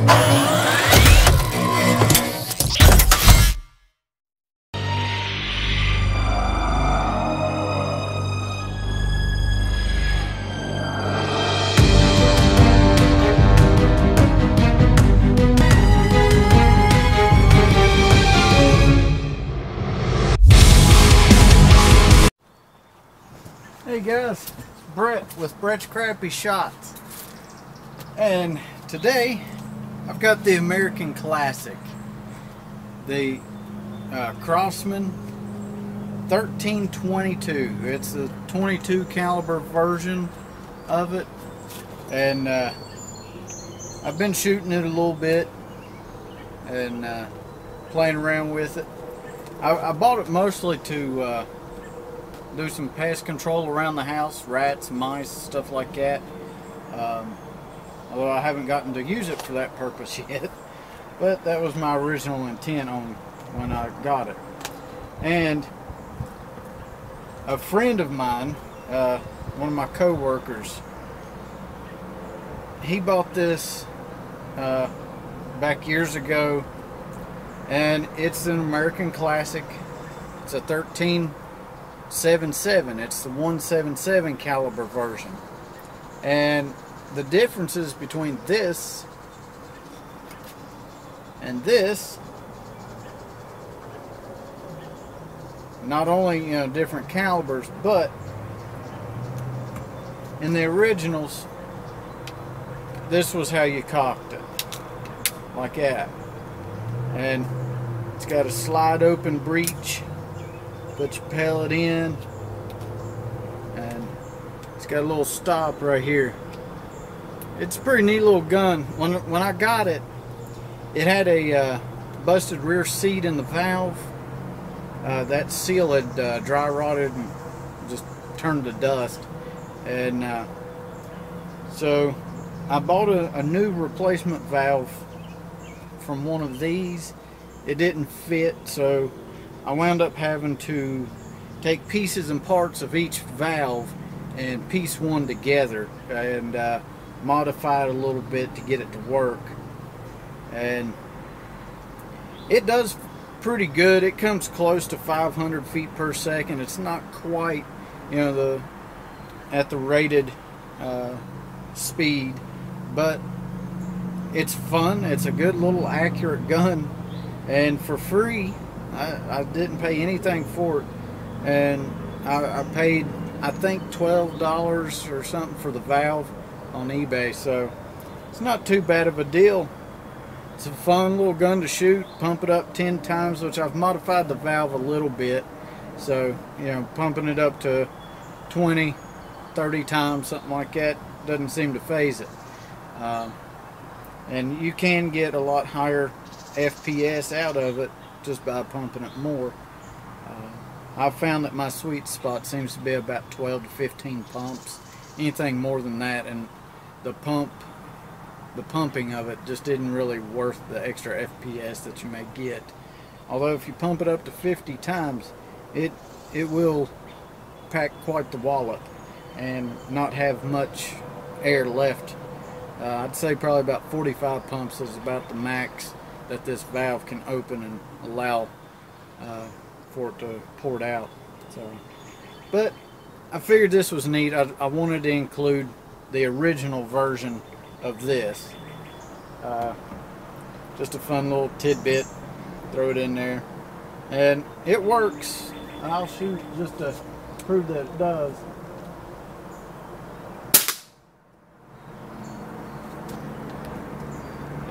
Hey guys, it's Brett with Brett's Crappy Shots, and today I've got the American Classic, the Crossman 1322. It's the 22 caliber version of it, and I've been shooting it a little bit and playing around with it. I bought it mostly to do some pest control around the house, rats, mice, stuff like that. Although I haven't gotten to use it for that purpose yet, but that was my original intent on when I got it. And a friend of mine, one of my co-workers, he bought this back years ago, and it's an American Classic. It's a 1377. It's the 177 caliber version, and the differences between this and this, not only different calibers, but in the originals this was how you cocked it, like that. And it's got a slide open breech. Put your pellet in, and it's got a little stop right here. It's a pretty neat little gun. When I got it, it had a busted rear seat in the valve. That seal had dry rotted and just turned to dust, and so I bought a new replacement valve from one of these. It didn't fit, so I wound up having to take pieces and parts of each valve and piece one together and modify it a little bit to get it to work. And it does pretty good. It comes close to 500 feet per second. It's not quite, at the rated speed, but it's fun. It's a good little accurate gun, and for free. I didn't pay anything for it, and I paid, I think, $12 or something for the valve on eBay, so it's not too bad of a deal. It's a fun little gun to shoot, pump it up 10 times, which I've modified the valve a little bit, so pumping it up to 20, 30 times, something like that, doesn't seem to phase it. And you can get a lot higher FPS out of it just by pumping it more. I've found that my sweet spot seems to be about 12 to 15 pumps. Anything more than that, and the pumping of it just isn't really worth the extra FPS that you may get. Although if you pump it up to 50 times, it will pack quite the wallop and not have much air left. I'd say probably about 45 pumps is about the max that this valve can open and allow for it to pour it out. So, but I figured this was neat. I wanted to include the original version of this. Just a fun little tidbit. Throw it in there, and it works. I'll shoot just to prove that it does.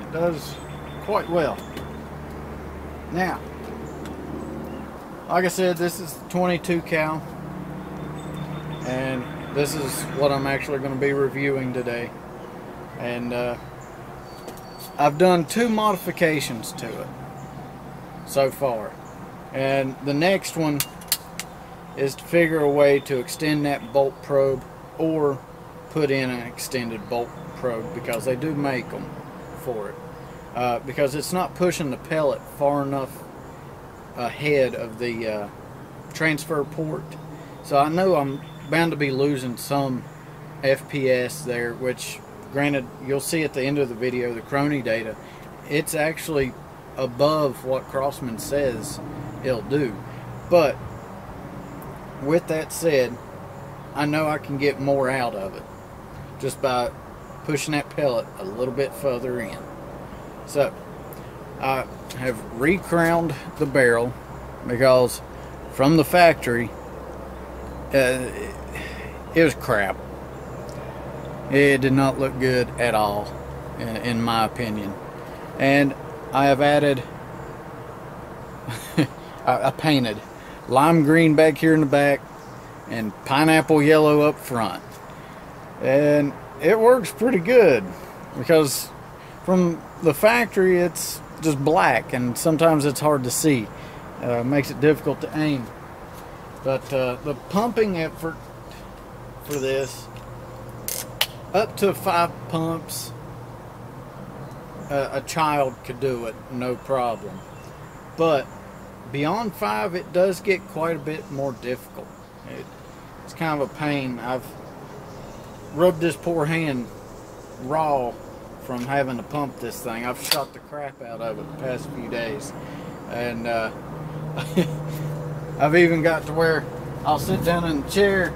It does quite well. Now, like I said, this is 22 cal, and this is what I'm actually going to be reviewing today. And I've done 2 modifications to it so far, and the next one is to figure a way to extend that bolt probe or put in an extended bolt probe, because they do make them for it. Because it's not pushing the pellet far enough ahead of the transfer port. So I know I'm bound to be losing some FPS there, which Granted, you'll see at the end of the video the crony data. It's actually above what Crossman says it'll do. But with that said, I know I can get more out of it just by pushing that pellet a little bit further in. So I have recrowned the barrel because from the factory it was crap. It did not look good at all, in my opinion. And I have added I painted lime green back here in the back and pineapple yellow up front, and it works pretty good because from the factory it's just black and sometimes it's hard to see. Makes it difficult to aim. But the pumping effort for this, up to 5 pumps, a child could do it no problem. But beyond 5, it does get quite a bit more difficult. It's kind of a pain. I've rubbed this poor hand raw from having to pump this thing. I've shot the crap out of it the past few days. And I've even got to where I'll sit down in the chair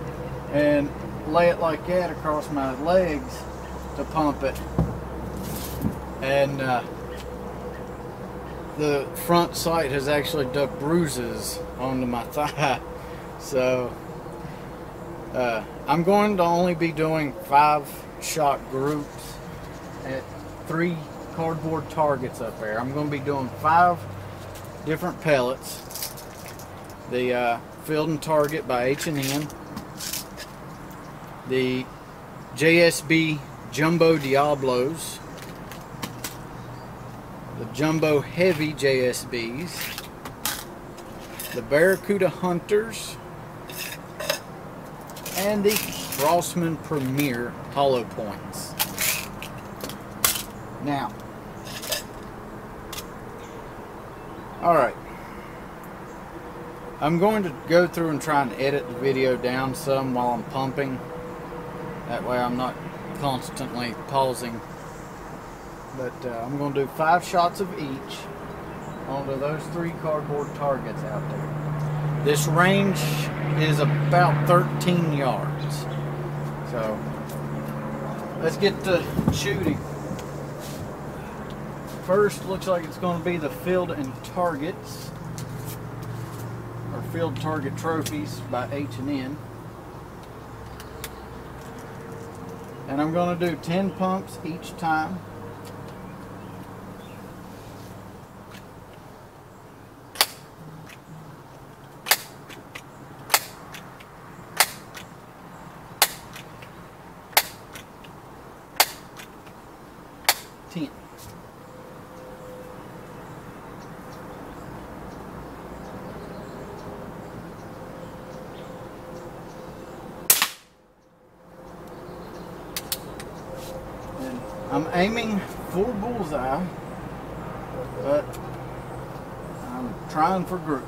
and lay it like that across my legs to pump it. And the front sight has actually dug bruises onto my thigh. So I'm going to only be doing 5-shot groups at 3 cardboard targets up there. I'm going to be doing 5 different pellets. The Field and Target by H&N, the JSB Jumbo Diablos, the Jumbo Heavy JSBs, the Barracuda Hunters, and the Crossman Premier Hollow Points. Now, alright, I'm going to go through and try and edit the video down some while I'm pumping. That way I'm not constantly pausing. But I'm going to do 5 shots of each onto those 3 cardboard targets out there. This range is about 13 yards. So let's get to shooting. First, looks like it's going to be the Field and Targets, or Field Target Trophies by H&N. And I'm going to do 10 pumps each time. I'm aiming full bullseye, but I'm trying for groups.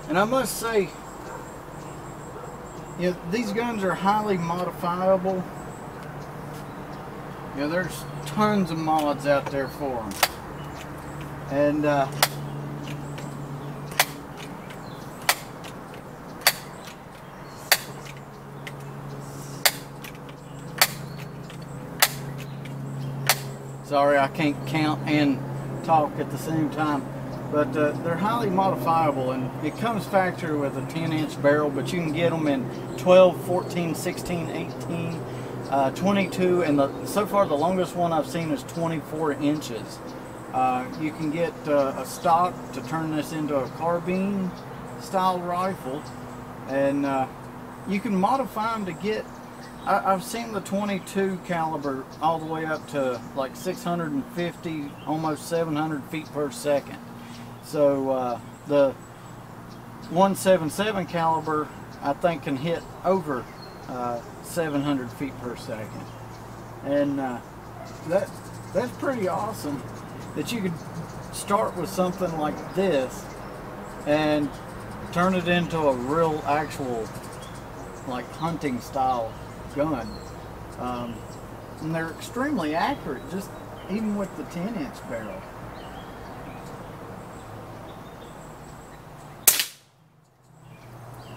And I must say, you know, these guns are highly modifiable. You know, there's tons of mods out there for them. And sorry, I can't count and talk at the same time. But they're highly modifiable, and it comes factory with a 10-inch barrel, but you can get them in 12, 14, 16, 18, 22, and so far the longest one I've seen is 24 inches. You can get a stock to turn this into a carbine style rifle, and you can modify them to get, I've seen the 22 caliber all the way up to like 650, almost 700 feet per second. So the 177 caliber, I think, can hit over 700 feet per second, and that's pretty awesome. That you could start with something like this and turn it into a real, actual, like, hunting style gun. And they're extremely accurate, just even with the 10-inch barrel.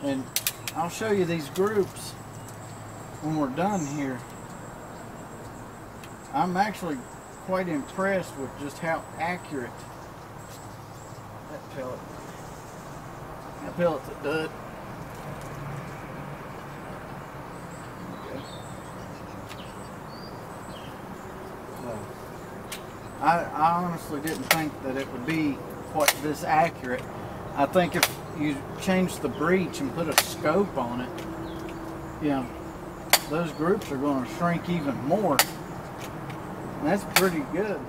And I'll show you these groups when we're done here. I'm actually quite impressed with just how accurate that pellet's a dud. I honestly didn't think that it would be quite this accurate. I think if you change the breech and put a scope on it, you know, those groups are going to shrink even more. And that's pretty good.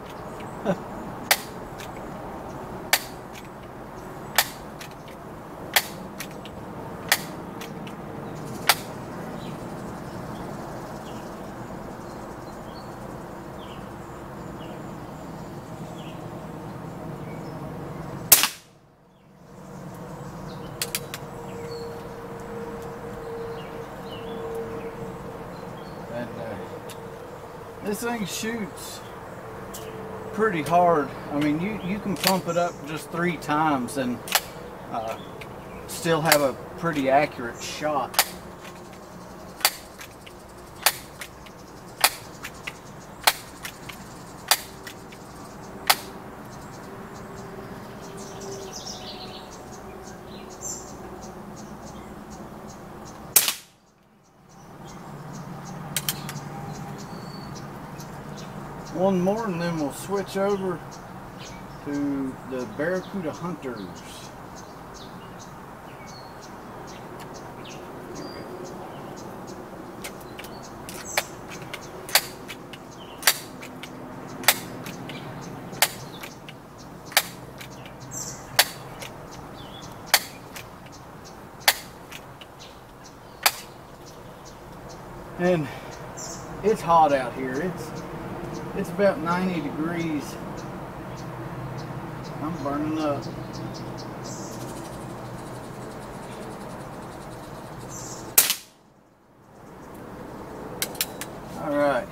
This thing shoots pretty hard. I mean, you can pump it up just 3 times and still have a pretty accurate shot. One more and then we'll switch over to the Barracuda Hunters. And it's hot out here. It's about 90 degrees. I'm burning up. All right.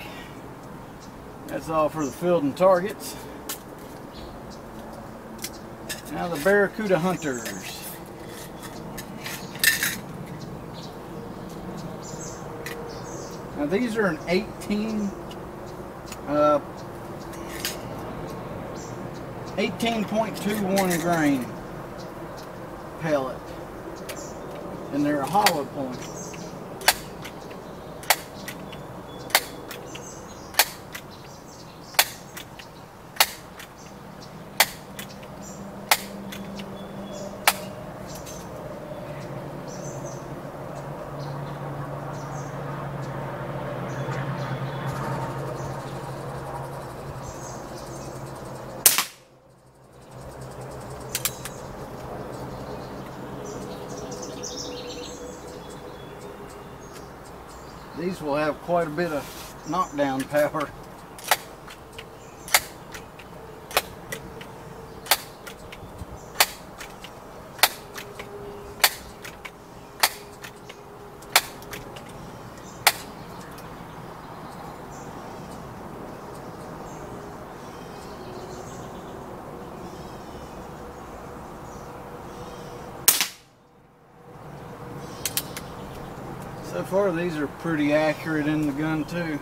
That's all for the field and targets. Now the Barracuda Hunters. Now these are an 18.21 grain pellet, and they're a hollow point. These will have quite a bit of knockdown power. So far, these are pretty accurate in the gun too.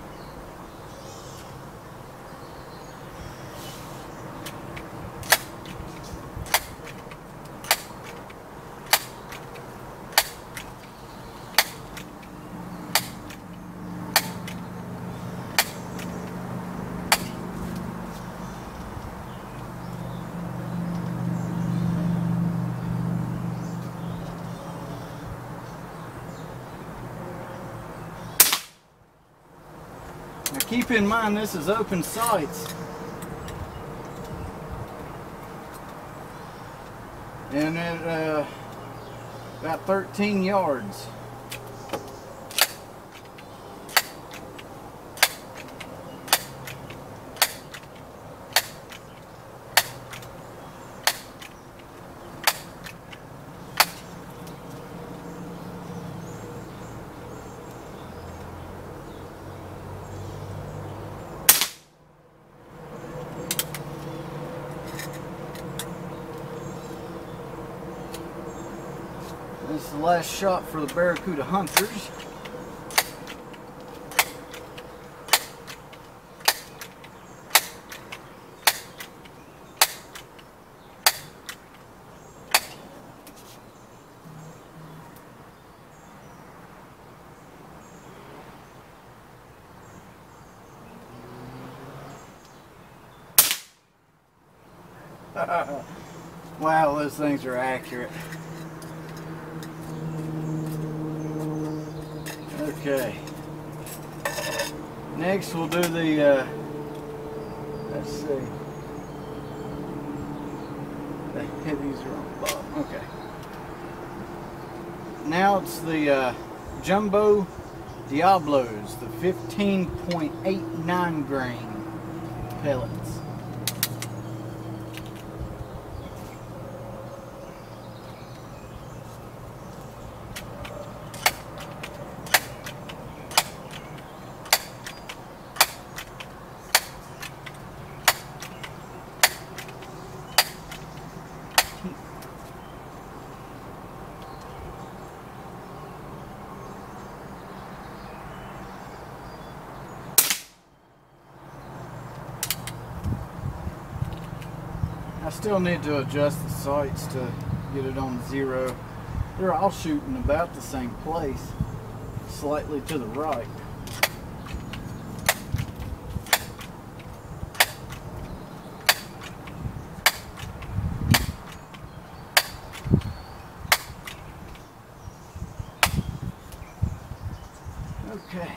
Now keep in mind, this is open sights. and at about 13 yards. This is the last shot for the Barracuda hunters. Wow, those things are accurate. Okay. Next we'll do the, let's see. The heavies are on the bottom. Okay. Now it's the Jumbo Diablos, the 15.89 grain pellets. I still need to adjust the sights to get it on 0. They're all shooting about the same place, slightly to the right. Okay.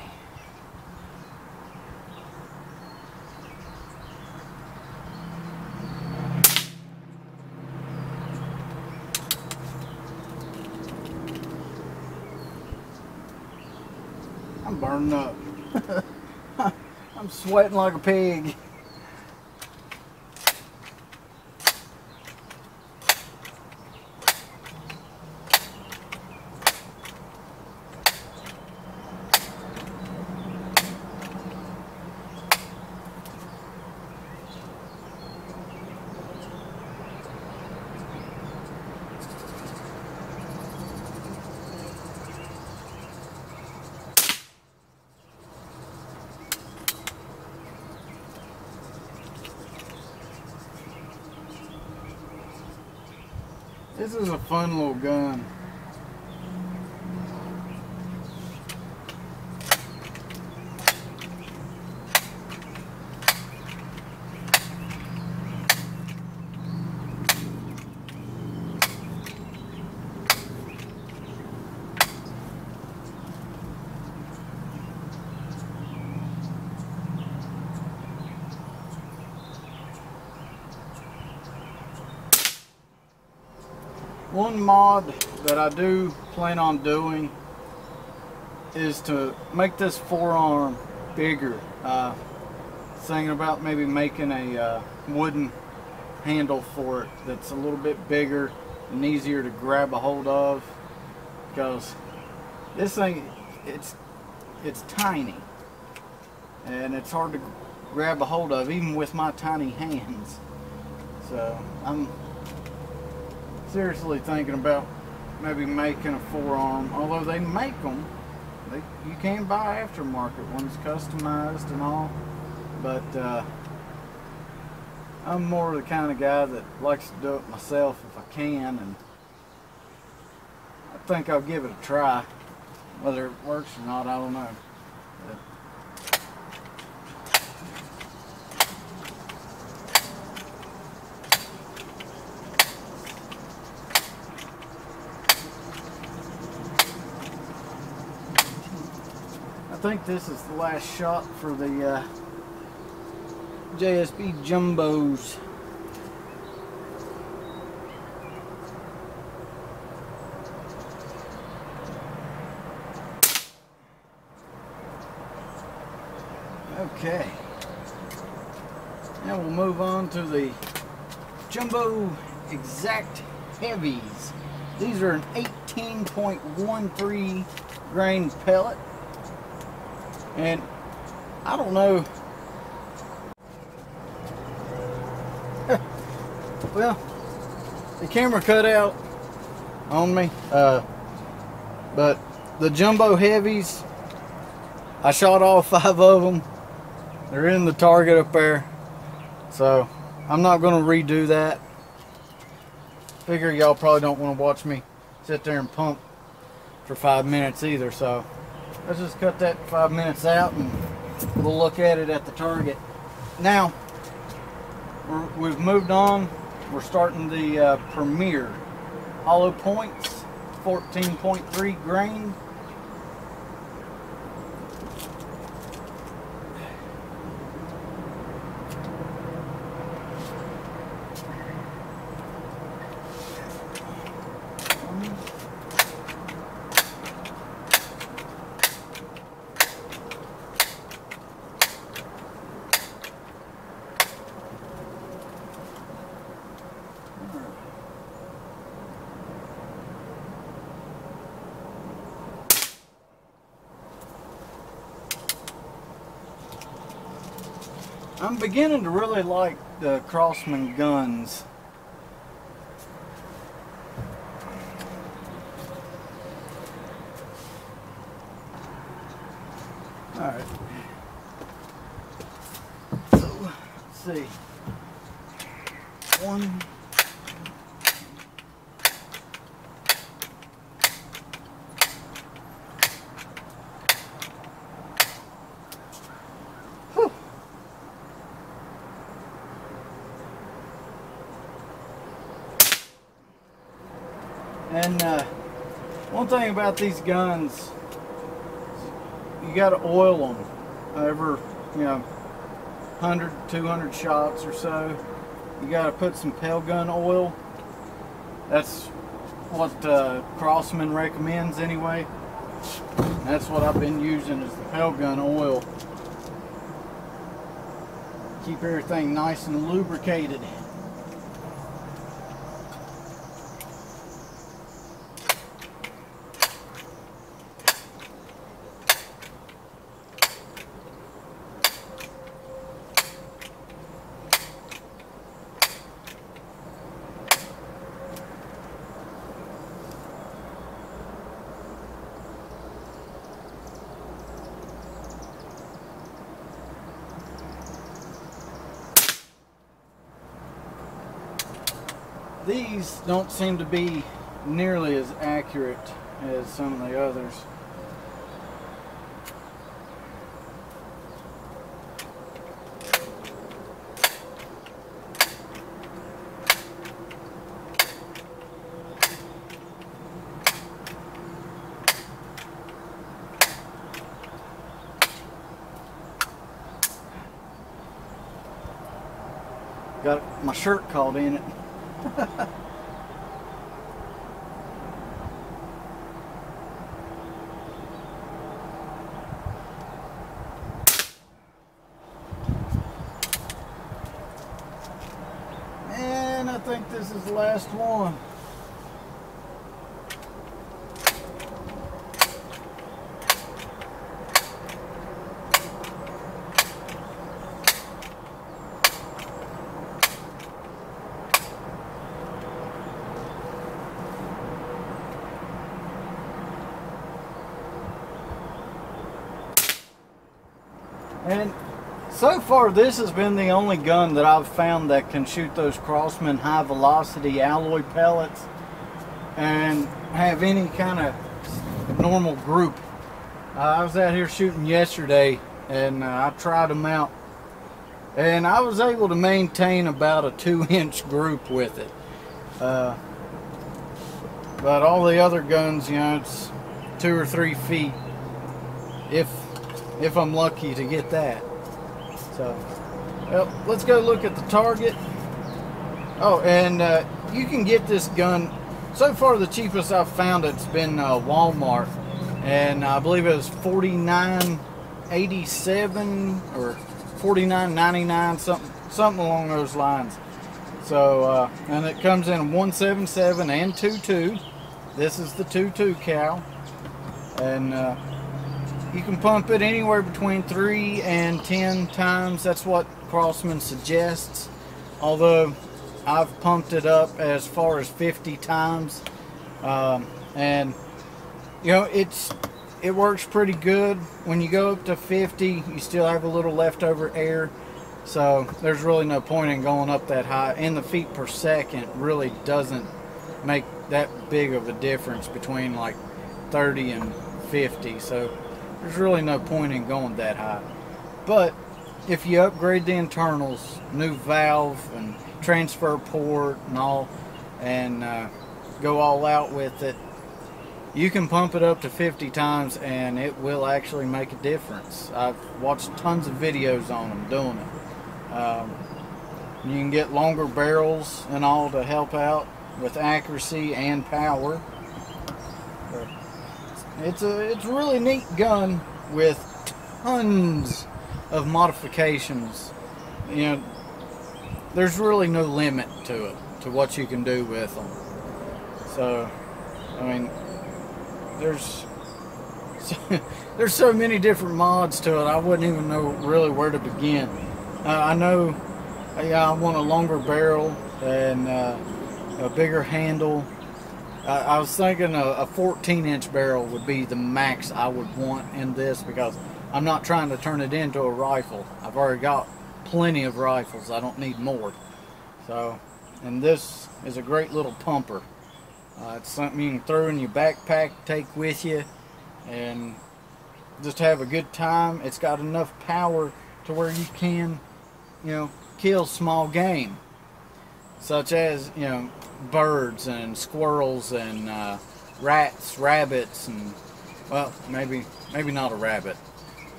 I'm burning up. I'm sweating like a pig. This is a fun little gun. One mod that I do plan on doing is to make this forearm bigger. Thinking about maybe making a wooden handle for it that's a little bit bigger and easier to grab a hold of, because this thing, it's tiny and it's hard to grab a hold of even with my tiny hands. So I'm seriously thinking about maybe making a forearm, although they make them, you can buy aftermarket ones customized and all, but I'm more the kind of guy that likes to do it myself if I can, and I think I'll give it a try. Whether it works or not, I don't know. But I think this is the last shot for the JSB Jumbos. Okay. Now we'll move on to the Jumbo Exact Heavies. These are an 18.13 grain pellet. And I don't know. Well, the camera cut out on me. But the Jumbo Heavies, I shot all 5 of them. They're in the target up there. So I'm not going to redo that. Figure y'all probably don't want to watch me sit there and pump for 5 minutes either. So let's just cut that 5 minutes out and we'll look at it at the target. Now, we've moved on. We're starting the Premier hollow points, 14.3 grain. I'm beginning to really like the Crossman guns. Alright. So, let's see. One. And one thing about these guns, you got to oil them every, 100, 200 shots or so. You got to put some tail gun oil. That's what Crossman recommends anyway. That's what I've been using, is the tail gun oil. Keep everything nice and lubricated. These don't seem to be nearly as accurate as some of the others. Got my shirt caught in it. And I think this is the last one. And so far, this has been the only gun that I've found that can shoot those Crossman high velocity alloy pellets and have any kind of normal group. I was out here shooting yesterday and I tried them out, and I was able to maintain about a 2-inch group with it. But all the other guns, it's 2 or 3 feet, if I'm lucky to get that. So, well, let's go look at the target. Oh, and you can get this gun. So far, the cheapest I've found it's been Walmart, and I believe it was $49 $47 or $49.99, something along those lines. So and it comes in 177 and 22. This is the 22 cow, and you can pump it anywhere between 3 and 10 times. That's what Crossman suggests, although I've pumped it up as far as 50 times, and you know, it works pretty good. When you go up to 50, you still have a little leftover air, so there's really no point in going up that high, and the feet per second really doesn't make that big of a difference between like 30 and 50, so there's really no point in going that high. But if you upgrade the internals, new valve and transfer port and all, and go all out with it, you can pump it up to 50 times and it will actually make a difference. I've watched tons of videos on them doing it. You can get longer barrels and all to help out with accuracy and power. But it's a really neat gun with tons of modifications. You know, there's really no limit to it, to what you can do with them. So, I mean, there's so many different mods to it, I wouldn't even know really where to begin. I know, yeah, I want a longer barrel and a bigger handle. I was thinking a 14-inch barrel would be the max I would want in this, because I'm not trying to turn it into a rifle. I've already got plenty of rifles. I don't need more. So, and this is a great little pumper. It's something you can throw in your backpack, take with you, and just have a good time. It's got enough power to where you can, you know, kill small game, such as, you know, birds and squirrels and rats, rabbits, and, well, maybe not a rabbit,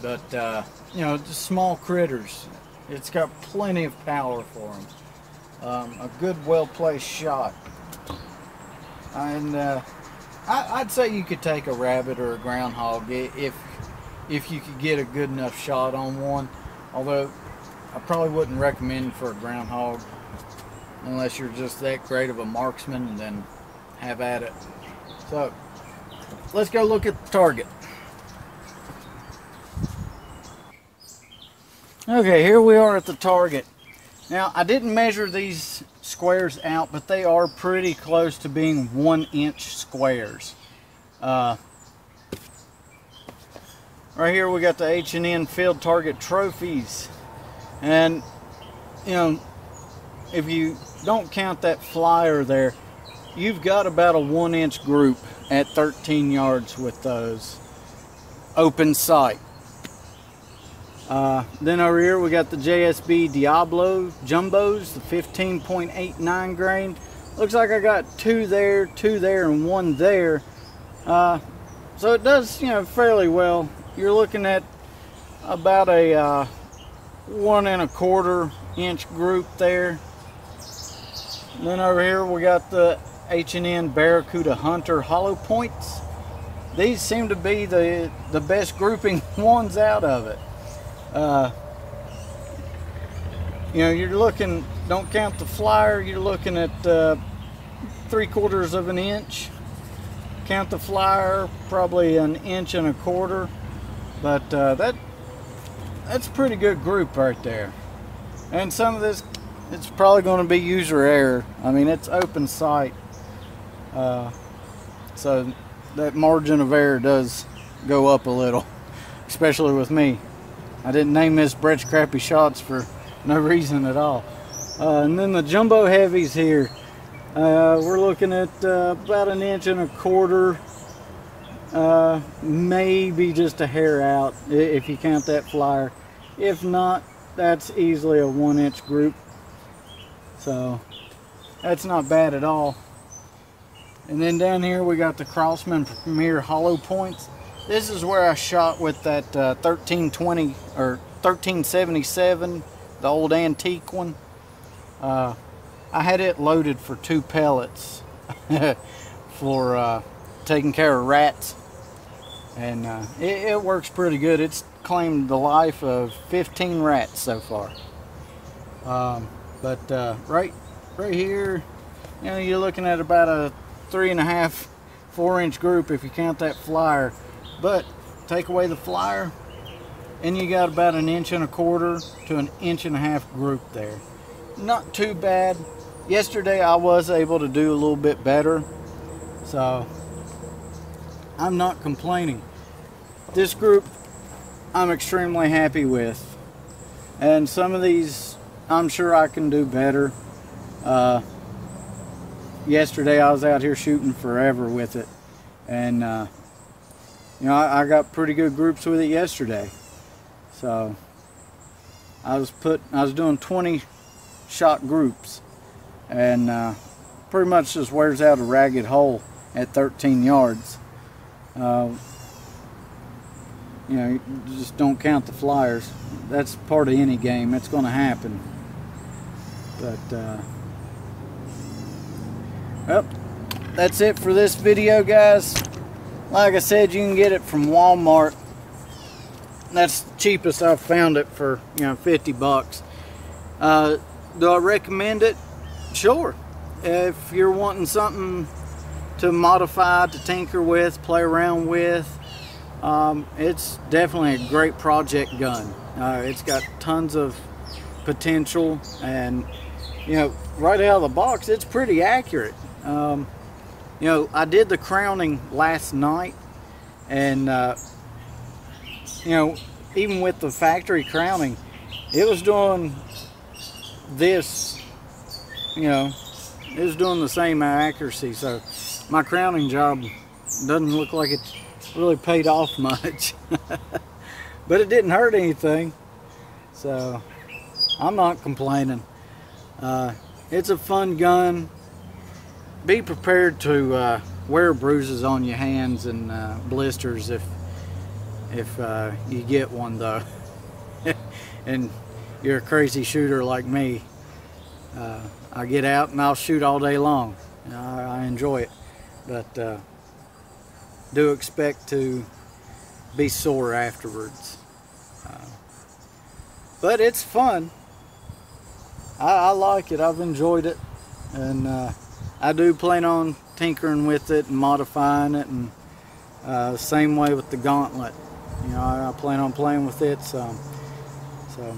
but you know, just small critters. It's got plenty of power for them. A good, well-placed shot. And I'd say you could take a rabbit or a groundhog if you could get a good enough shot on one. Although I probably wouldn't recommend for a groundhog unless you're just that great of a marksman, and then have at it. So let's go look at the target. Okay, here we are at the target. Now, I didn't measure these squares out, but they are pretty close to being 1-inch squares. Right here we got the H&N Field Target Trophies, and you know, if you don't count that flyer there, you've got about a 1-inch group at 13 yards with those. Open sight. Then over here we got the JSB Diablo Jumbos, the 15.89 grain. Looks like I got 2 there, and 1 there. So it does, you know, fairly well. You're looking at about a 1 1/4 inch group there. And then over here we got the H&N Barracuda Hunter hollow points. These seem to be the best grouping ones out of it. You know, you're looking, don't count the flyer, you're looking at 3/4 of an inch. Count the flyer, probably 1 1/4 inches. But that's a pretty good group right there. And some of this, it's probably going to be user error. I mean, it's open sight, so that margin of error does go up a little, especially with me. I didn't name this Brett's Crappy Shots for no reason at all. And then the jumbo heavies here, we're looking at about 1 1/4 inches, maybe just a hair out if you count that flyer. If not, that's easily a 1-inch group. So that's not bad at all. And then down here we got the Crossman Premier hollow points. This is where I shot with that 1320 or 1377, the old antique one. I had it loaded for 2 pellets for taking care of rats, and it works pretty good. claimed the life of 15 rats so far. Right here, you know, you're looking at about a 3.5, 4-inch group if you count that flyer. But take away the flyer, and you got about 1.25 to 1.5 inch group there. Not too bad. Yesterday I was able to do a little bit better, so I'm not complaining. This group I'm extremely happy with, and some of these I'm sure I can do better. Yesterday I was out here shooting forever with it, and you know, I got pretty good groups with it yesterday. So I was doing 20 shot groups, and pretty much just wears out a ragged hole at 13 yards. You know, you just don't count the flyers. That's part of any game. It's going to happen. But well, that's it for this video, guys. Like I said, you can get it from Walmart. That's the cheapest I've found it, for, you know, 50 bucks. Do I recommend it? Sure. If you're wanting something to modify, to tinker with, play around with, it's definitely a great project gun. It's got tons of potential, and you know, right out of the box, it's pretty accurate. You know, I did the crowning last night, and you know, even with the factory crowning, it was doing this, you know, it was doing the same accuracy. So my crowning job doesn't look like it really paid off much. But it didn't hurt anything, so I'm not complaining. It's a fun gun. Be prepared to wear bruises on your hands and blisters if you get one, though. And you're a crazy shooter like me. I get out and I'll shoot all day long. I enjoy it, but do expect to be sore afterwards. But it's fun. I like it. I've enjoyed it, and I do plan on tinkering with it and modifying it, and same way with the gauntlet. You know, I plan on playing with it some. So,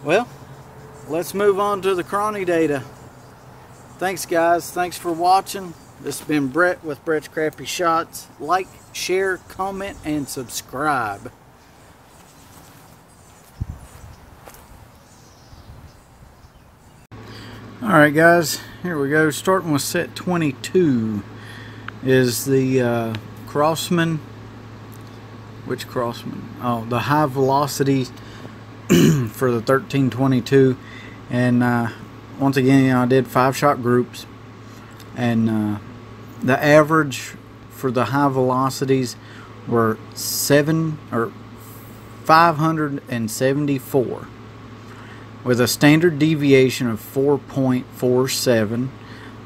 well, let's move on to the chrony data. Thanks, guys. Thanks for watching. This has been Brett with Brett's Crappy Shots. Like, share, comment, and subscribe. Alright, guys, here we go. Starting with set 22 is the Crossman. Which Crossman? Oh, the high velocity for the 1322. And once again, you know, I did 5-shot groups, and the average for the high velocities were 574, with a standard deviation of 4.47,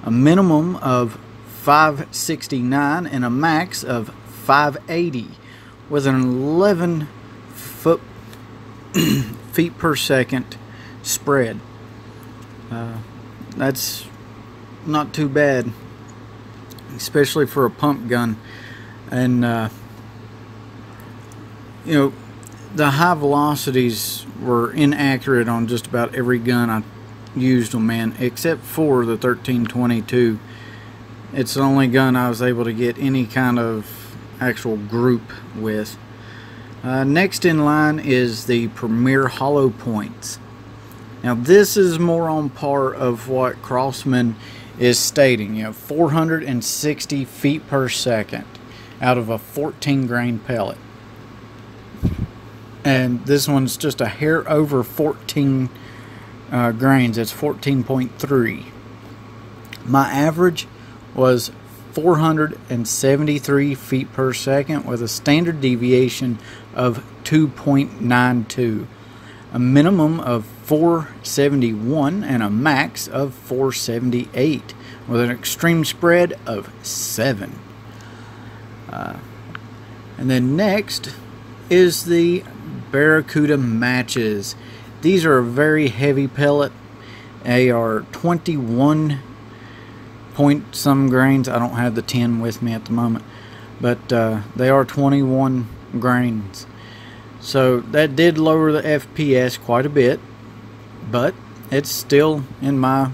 a minimum of 569, and a max of 580, with an 11 feet per second spread. That's not too bad, especially for a pump gun. And you know, the high velocities were inaccurate on just about every gun I used them in, except for the 1322. It's the only gun I was able to get any kind of actual group with. Next in line is the Premier Hollow Points. Now this is more on par of what Crossman is stating, you know, 460 feet per second out of a 14 grain pellet. And this one's just a hair over 14 grains. It's 14.3. My average was 473 feet per second with a standard deviation of 2.92, a minimum of 471, and a max of 478, with an extreme spread of 7. And then next is the Barracuda Matches. These are a very heavy pellet. They are 21 point some grains. I don't have the 10 with me at the moment, but they are 21 grains. So that did lower the FPS quite a bit, but it's still, in my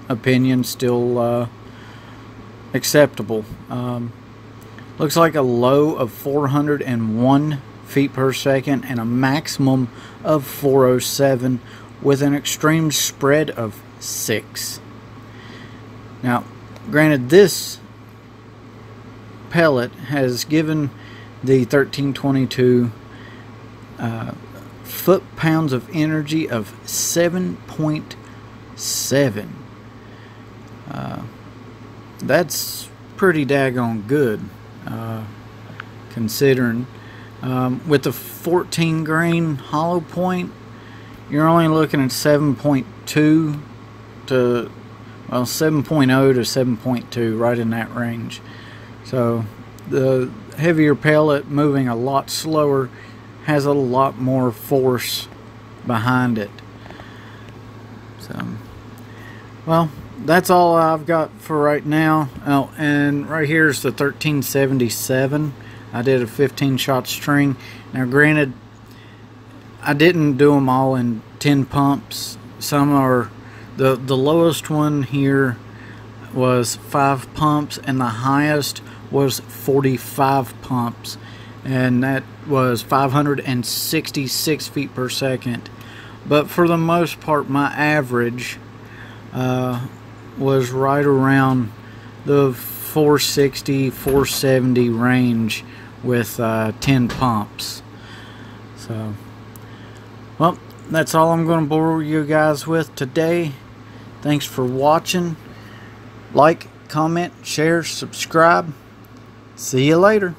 opinion, still acceptable. Looks like a low of 401 feet per second and a maximum of 407 with an extreme spread of 6. Now, granted, this pellet has given the 1322 foot-pounds of energy of 7.7. That's pretty daggone good, considering with the 14 grain hollow point, you're only looking at 7.2 to, well, 7.0 to 7.2, right in that range. So the heavier pellet moving a lot slower has a lot more force behind it. So, well, that's all I've got for right now. Oh, and right here is the 1377. I did a 15 shot string. Now granted, I didn't do them all in 10 pumps. Some are, the lowest one here was 5 pumps and the highest was 45 pumps, and that was 566 feet per second. But for the most part, my average was right around the 460, 470 range with 10 pumps. So, well, that's all I'm going to bore you guys with today. Thanks for watching. Like, comment, share, subscribe. See you later.